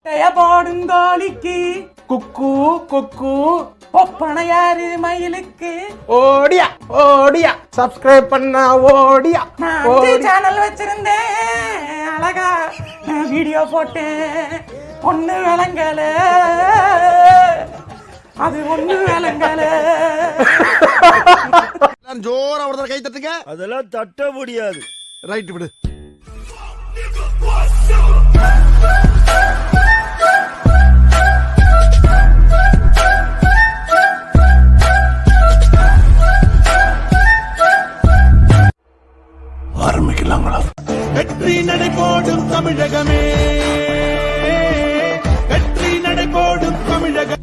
போடுங்கோலிக்கு குக்கு குக்கு ஒப்பனையாரு மயிலுக்கு ஓடியா ஓடியா சப்ஸ்கிரைப் பண்ணா ஓடியா. சேனல் வச்சிருந்தேன் அழகா வீடியோ போட்டேன் ஒண்ணு விளங்கல அது ஒண்ணு விளங்கல. ஜோரா ஒருத்தர கை தட்டுங்க. அதெல்லாம் தட்ட முடியாது. ரைட் விடு. ஆரம்பிக்கலாங்களா? வெற்றி நடை போடும் தமிழகமே, வெற்றி நடை போடும் தமிழகம்.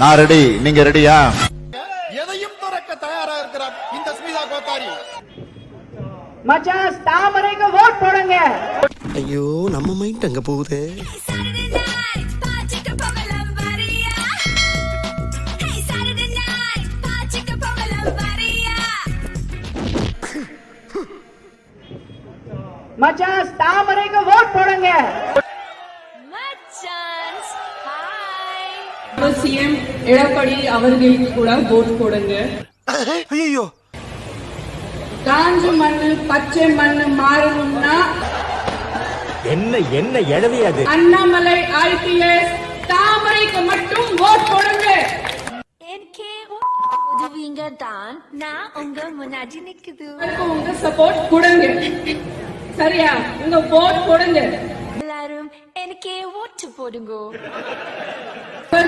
நான் ரெடி, நீங்க ரெடியா? எதையும் துறக்க தயாரா இருக்கிறார் இந்த ஸ்மிதா கோத்தாரி. மச்சான் தாமரைக்கு ஓட் போடுங்க. ஐயோ நம்ம மைண்ட் அங்க போகுது. மச்சான் தாமரைக்கு ஓட் போடுங்க. சிஎம் எடப்பாடி அவர்களுக்கு கூட ஓட் போடுங்க. ஐயோ காஞ்ச மண்ணு பச்சை மண்ணு மாறணும்னா என்ன என்ன எழவியாது? அண்ணாமலை ஐபிஎஸ் தாமரைக்கு மட்டும் ஓட் போடுங்க. உதவிங்க தான் நான் உங்க முன்னாடி நிக்குது. உங்க சப்போர்ட் கொடுங்க, சரியா? உங்க ஓட் போடுங்க. எல்லாரும் எனக்கே ஓட்டு போடுங்க.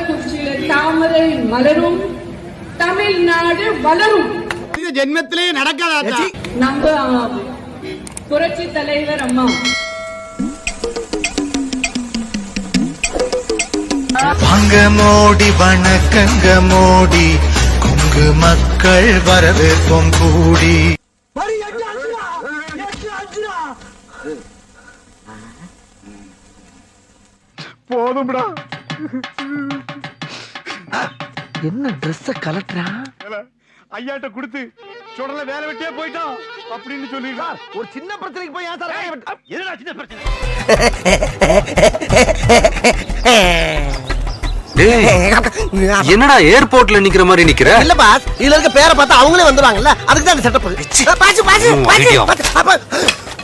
குறிச்சியில தாமரை மலரும், தமிழ்நாடு வளரும். இது ஜென்மத்திலே நடக்காதா? நம்ம புரட்சி தலைவர் அம்மா வாங்க மோடி, வணக்கங்க மோடி, கொங்கு மக்கள் வரவேற்போம் கூடி. போதும்டா. என்ன ட்ரெஸ் கலட்டுறா? ஐயாட்ட கொடுத்து சுடல வேலை வெட்டியே போயிட்டான் அப்படின்னு சொல்லிடுறா. ஒரு சின்ன பிரச்சனைக்கு போய் ஏன் சார் என்னடா சின்ன பிரச்சனை? என்னடா ஏர்போர்ட்ல நிக்கிற மாதிரி நிக்கிற? இல்ல பாஸ், இதுல இருக்க பேரை பார்த்தா அவங்களே வந்துருவாங்கல்ல, அதுக்கு தான் செட்டப்.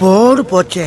போடு போச்சே.